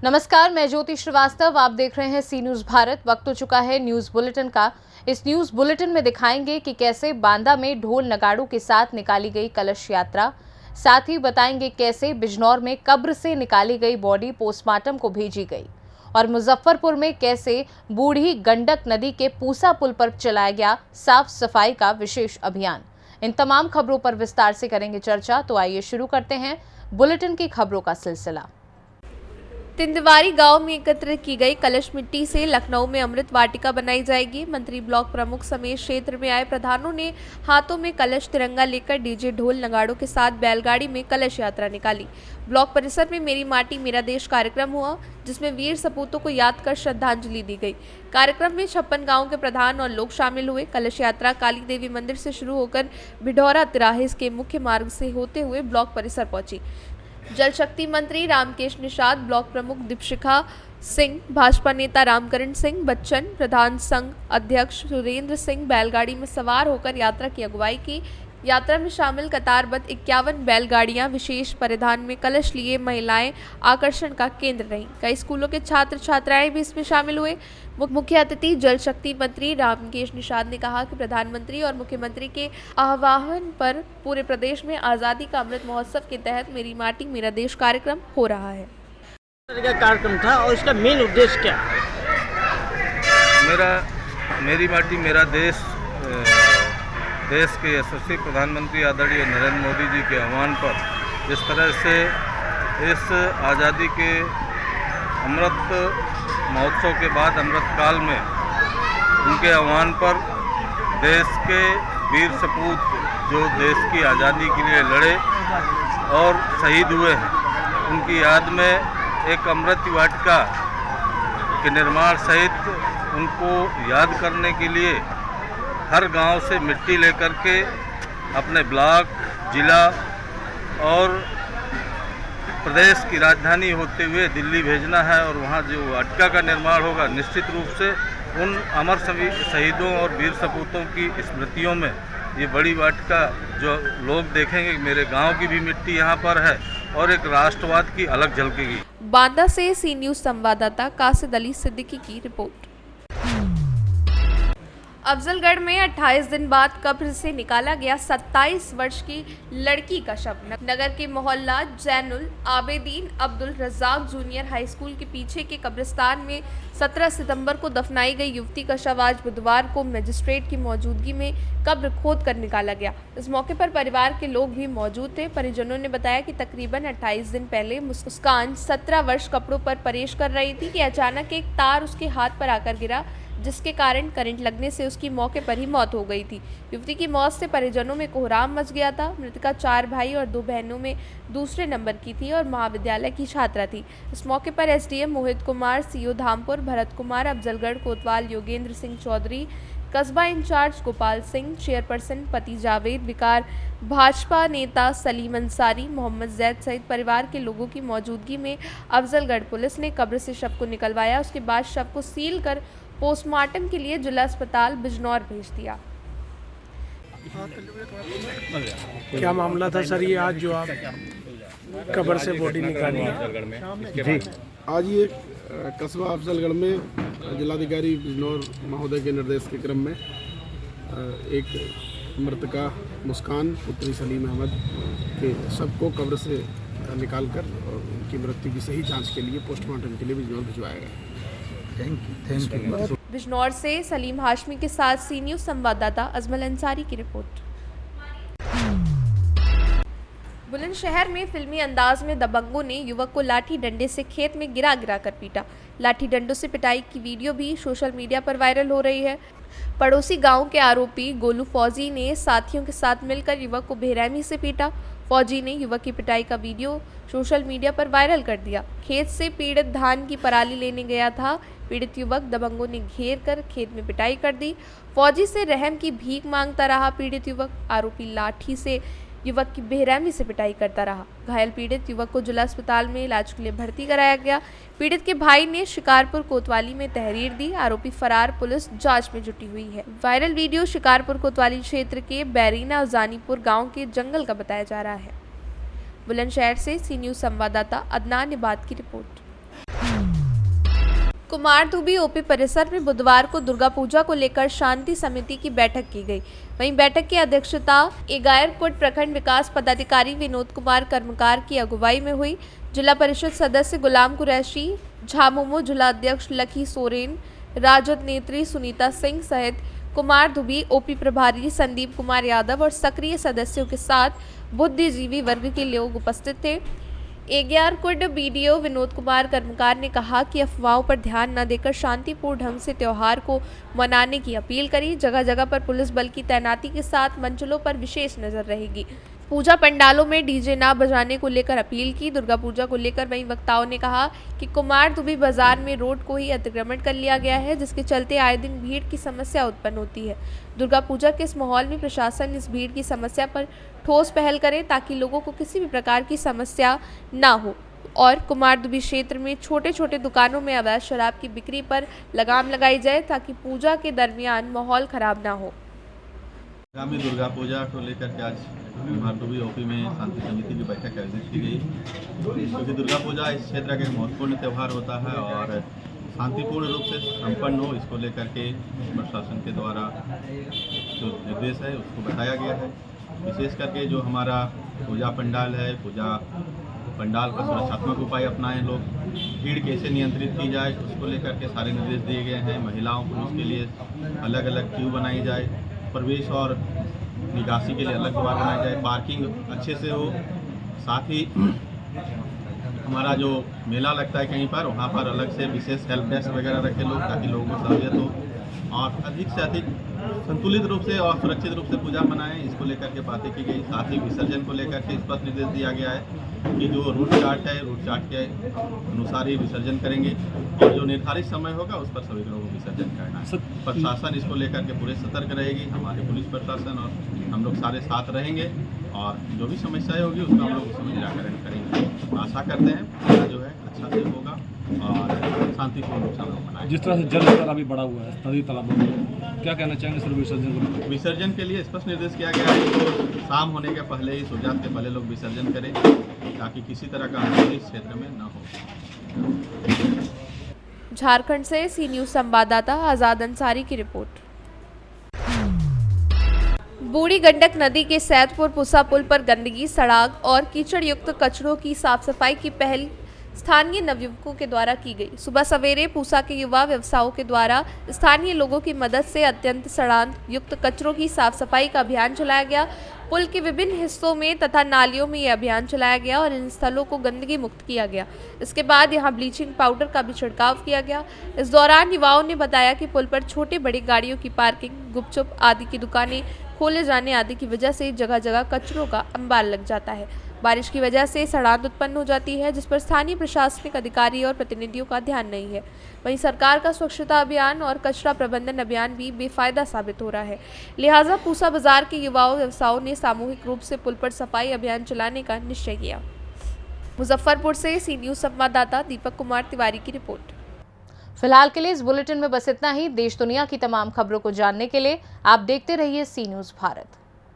नमस्कार, मैं ज्योति श्रीवास्तव। आप देख रहे हैं सी न्यूज भारत। वक्त हो चुका है न्यूज बुलेटिन का। इस न्यूज बुलेटिन में दिखाएंगे कि कैसे बांदा में ढोल नगाड़ों के साथ निकाली गई कलश यात्रा। साथ ही बताएंगे कैसे बिजनौर में कब्र से निकाली गई बॉडी पोस्टमार्टम को भेजी गई और मुजफ्फरपुर में कैसे बूढ़ी गंडक नदी के पूसा पुल पर चलाया गया साफ सफाई का विशेष अभियान। इन तमाम खबरों पर विस्तार से करेंगे चर्चा। तो आइए शुरू करते हैं बुलेटिन की खबरों का सिलसिला। तिंदवारी गांव में एकत्र की गई कलश मिट्टी से लखनऊ में अमृत वाटिका बनाई जाएगी। मंत्री ब्लॉक प्रमुख समेत क्षेत्र में आए प्रधानों ने हाथों में कलश तिरंगा लेकर डीजे ढोल नगाड़ों के साथ बैलगाड़ी में कलश यात्रा निकाली। ब्लॉक परिसर में मेरी माटी मेरा देश कार्यक्रम हुआ, जिसमें वीर सपूतों को याद कर श्रद्धांजलि दी गई। कार्यक्रम में 56 गाँव के प्रधान और लोग शामिल हुए। कलश यात्रा काली देवी मंदिर से शुरू होकर भिडौरा तिराहे के मुख्य मार्ग से होते हुए ब्लॉक परिसर पहुंची। जल शक्ति मंत्री रामकेश निषाद, ब्लॉक प्रमुख दीपशिखा सिंह, भाजपा नेता रामकरण सिंह बच्चन, प्रधान संघ अध्यक्ष सुरेंद्र सिंह बैलगाड़ी में सवार होकर यात्रा की अगुवाई की। यात्रा में शामिल कतारबद्ध 51 बैलगाड़ियां विशेष परिधान में कलश लिए महिलाएं आकर्षण का केंद्र रहीं। कई स्कूलों के छात्र छात्राएं भी इसमें शामिल हुए। मुख्य अतिथि जल शक्ति मंत्री रामकेश निषाद ने कहा कि प्रधानमंत्री और मुख्यमंत्री के आह्वान पर पूरे प्रदेश में आज़ादी का अमृत महोत्सव के तहत मेरी माटी मेरा देश कार्यक्रम हो रहा है। कार्यक्रम था और इसका मेन उद्देश्य क्या? मेरी माटी मेरा देश देश के यशस्वी प्रधानमंत्री आदरणीय नरेंद्र मोदी जी के आह्वान पर जिस तरह से इस आज़ादी के अमृत महोत्सव के बाद अमृत काल में उनके आह्वान पर देश के वीर सपूत जो देश की आज़ादी के लिए लड़े और शहीद हुए हैं, उनकी याद में एक अमृत वाटिका के निर्माण सहित उनको याद करने के लिए हर गांव से मिट्टी लेकर के अपने ब्लॉक, जिला और प्रदेश की राजधानी होते हुए दिल्ली भेजना है और वहां जो वाटिका का निर्माण होगा, निश्चित रूप से उन अमर शहीदों और वीर सपूतों की स्मृतियों में ये बड़ी वाटिका जो लोग देखेंगे कि मेरे गांव की भी मिट्टी यहाँ पर है और एक राष्ट्रवाद की अलग झलकेगी। बांदा से सी न्यूज संवाददाता कासिद अली सिद्दीकी की रिपोर्ट। अफजलगढ़ में 28 दिन बाद कब्र से निकाला गया 27 वर्ष की लड़की का शव। नगर के मोहल्ला Zainul Abedin Abdul Razzaq junior high school के पीछे के कब्रिस्तान में 17 सितंबर को दफनाई गई युवती का शव आज बुधवार को मजिस्ट्रेट की मौजूदगी में कब्र खोद कर निकाला गया। इस मौके पर परिवार के लोग भी मौजूद थे। परिजनों ने बताया कि तकरीबन 28 दिन पहले मुस्कान 17 वर्ष कपड़ों पर परहेज कर रही थी कि अचानक एक तार उसके हाथ पर आकर गिरा, जिसके कारण करंट लगने से उसकी मौके पर ही मौत हो गई थी। युवती की मौत से परिजनों में कोहराम मच गया था। मृतका 4 भाई और 2 बहनों में दूसरे नंबर की थी और महाविद्यालय की छात्रा थी। इस मौके पर एसडीएम मोहित कुमार, सीओ धामपुर भरत कुमार, अफजलगढ़ कोतवाल योगेंद्र सिंह चौधरी, कस्बा इंचार्ज गोपाल सिंह, चेयरपर्सन पति जावेद विकार, भाजपा नेता सलीम अंसारी, मोहम्मद जैद सहित परिवार के लोगों की मौजूदगी में अफजलगढ़ पुलिस ने कब्र से शव को निकलवाया। उसके बाद शव को सील कर पोस्टमार्टम के लिए जिला अस्पताल बिजनौर भेज दिया। क्या मामला था सर ये आज जो आप कब्र से बॉडी निकाली है? जी, आज ये कस्बा अफजलगढ़ में जिलाधिकारी बिजनौर महोदय के निर्देश के क्रम में एक मृतका मुस्कान पुत्री सलीम अहमद के शव को कब्र से निकालकर और उनकी मृत्यु की सही जांच के लिए पोस्टमार्टम के लिए बिजनौर भिजवाया गया। Thank you. बिजनौर से सलीम हाशमी के साथ सी न्यूज संवाददाता अजमल अंसारी की रिपोर्ट। बुलंदशहर में फिल्मी अंदाज में दबंगों ने युवक को लाठी डंडे से खेत में गिरा कर पीटा। लाठी डंडों से पिटाई की वीडियो भी सोशल मीडिया पर वायरल हो रही है। पड़ोसी गांव के आरोपी गोलू फौजी ने साथियों के साथ मिलकर युवक को बेरहमी से पीटा। फौजी ने युवक की पिटाई का वीडियो सोशल मीडिया पर वायरल कर दिया। खेत से पीड़ित धान की पराली लेने गया था। पीड़ित युवक दबंगों ने घेर कर खेत में पिटाई कर दी। फौजी से रहम की भीख मांगता रहा पीड़ित युवक। आरोपी लाठी से युवक की बेरहमी से पिटाई करता रहा। घायल पीड़ित युवक को जिला अस्पताल में इलाज के लिए भर्ती कराया गया। पीड़ित के भाई ने शिकारपुर कोतवाली में तहरीर दी। आरोपी फरार, पुलिस जांच में जुटी हुई है। वायरल वीडियो शिकारपुर कोतवाली क्षेत्र के बैरीना जानीपुर गांव के जंगल का बताया जा रहा है। बुलंदशहर से सी न्यूज संवाददाता अदनान इबाद की रिपोर्ट। कुमारधुबी ओपी परिसर में बुधवार को दुर्गा पूजा को लेकर शांति समिति की बैठक की गई। वहीं बैठक की अध्यक्षता एगायरकोट प्रखंड विकास पदाधिकारी विनोद कुमार कर्मकार की अगुवाई में हुई। जिला परिषद सदस्य गुलाम कुरैशी, झामुमो जिला अध्यक्ष लखी सोरेन, राजद नेत्री सुनीता सिंह सहित कुमारधुबी ओपी प्रभारी संदीप कुमार यादव और सक्रिय सदस्यों के साथ बुद्धिजीवी वर्ग के लोग उपस्थित थे। एगायरकोट बीडीओ विनोद कुमार कर्मकार ने कहा कि अफवाहों पर ध्यान न देकर शांतिपूर्ण ढंग से त्योहार को मनाने की अपील करी। जगह जगह पर पुलिस बल की तैनाती के साथ मंचलों पर विशेष नजर रहेगी। पूजा पंडालों में डीजे ना बजाने को लेकर अपील की। दुर्गा पूजा को लेकर वहीं वक्ताओं ने कहा कि कुमारधुबी बाजार में रोड को ही अतिक्रमण कर लिया गया है, जिसके चलते आए दिन भीड़ की समस्या उत्पन्न होती है। दुर्गा पूजा के इस माहौल में प्रशासन इस भीड़ की समस्या पर ठोस पहल करे ताकि लोगों को किसी भी प्रकार की समस्या ना हो और कुमारधुबी क्षेत्र में छोटे छोटे दुकानों में अवैध शराब की बिक्री पर लगाम लगाई जाए ताकि पूजा के दरमियान माहौल खराब ना हो। आगामी दुर्गा पूजा को लेकर के आज कुमारधुबी ओपी में शांति समिति की बैठक आयोजित की गई, क्योंकि दुर्गा पूजा इस क्षेत्र का एक महत्वपूर्ण त्यौहार होता है और शांतिपूर्ण रूप से संपन्न हो, इसको लेकर के प्रशासन के द्वारा जो निर्देश है उसको बताया गया है। विशेष करके जो हमारा पूजा पंडाल है, पूजा पंडाल का सुरक्षात्मक उपाय अपनाएं लोग, भीड़ कैसे नियंत्रित की जाए उसको लेकर के सारे निर्देश दिए गए हैं। महिलाओं पुरुष के लिए अलग अलग क्यू बनाई जाए, प्रवेश और निकासी के लिए अलग द्वार बनाया जाए, पार्किंग अच्छे से हो। साथ ही हमारा जो मेला लगता है कहीं पर, वहाँ पर अलग से विशेष हेल्प डेस्क वगैरह रखे लोग ताकि लोगों को सहूलियत हो और अधिक से अधिक संतुलित रूप से और सुरक्षित रूप से पूजा मनाएं, इसको लेकर के बातें की गई। साथ ही विसर्जन को लेकर के स्पष्ट निर्देश दिया गया है कि जो रूट चार्ट है, रूट चार्ट के अनुसार ही विसर्जन करेंगे और जो निर्धारित समय होगा उस पर सभी लोगों को विसर्जन करना है। प्रशासन इसको लेकर के पूरे सतर्क रहेगी, हमारे पुलिस प्रशासन और हम लोग सारे साथ रहेंगे और जो भी समस्याएं होगी उसका हम लोग उसमें निराकरण करेंगे। आशा करते हैं पूजा जो है अच्छा से होगा और शांतिपूर्ण रूप से हम लोग मनाएंगे। जिस तरह से जल स्तर अभी बढ़ा हुआ है नदी तालाबों में, क्या कहना चाहेंगे सर विसर्जन को? विसर्जन के लिए स्पष्ट निर्देश किया गया है कि शाम होने के पहले ही, सूर्यास्त के पहले लोग विसर्जन करें ताकि किसी तरह का अनहोनी इस क्षेत्र में न हो। झारखंड से सी न्यूज़ संवाददाता आजाद अंसारी की रिपोर्ट। बूढ़ी गंडक नदी के सैदपुर पुसा पुल पर गंदगी, सड़ाग और कीचड़ युक्त कचरों की साफ सफाई की पहल स्थानीय नवयुवकों के द्वारा की गई। सुबह सवेरे पूसा के युवा व्यवसायों के द्वारा स्थानीय लोगों की मदद से अत्यंत सड़ांध युक्त कचरों की साफ सफाई का अभियान चलाया गया। पुल के विभिन्न हिस्सों में तथा नालियों में यह अभियान चलाया गया और इन स्थलों को गंदगी मुक्त किया गया। इसके बाद यहां ब्लीचिंग पाउडर का भी छिड़काव किया गया। इस दौरान युवाओं ने बताया कि पुल पर छोटे बड़ी गाड़ियों की पार्किंग, गुपचुप आदि की दुकानें खोले जाने आदि की वजह से जगह जगह कचरों का अंबार लग जाता है। बारिश की वजह से सड़ांध उत्पन्न हो जाती है, जिस पर स्थानीय प्रशासनिक अधिकारी और प्रतिनिधियों का ध्यान नहीं है। वहीं सरकार का स्वच्छता अभियान और कचरा प्रबंधन अभियान भी बेफायदा साबित हो रहा है। लिहाजा पूसा बाजार के युवाओं व्यवसायों ने सामूहिक रूप से पुल पर सफाई अभियान चलाने का निश्चय किया। मुजफ्फरपुर से सी न्यूज़ संवाददाता दीपक कुमार तिवारी की रिपोर्ट। फिलहाल के लिए इस बुलेटिन में बस इतना ही। देश दुनिया की तमाम खबरों को जानने के लिए आप देखते रहिए सी न्यूज़ भारत।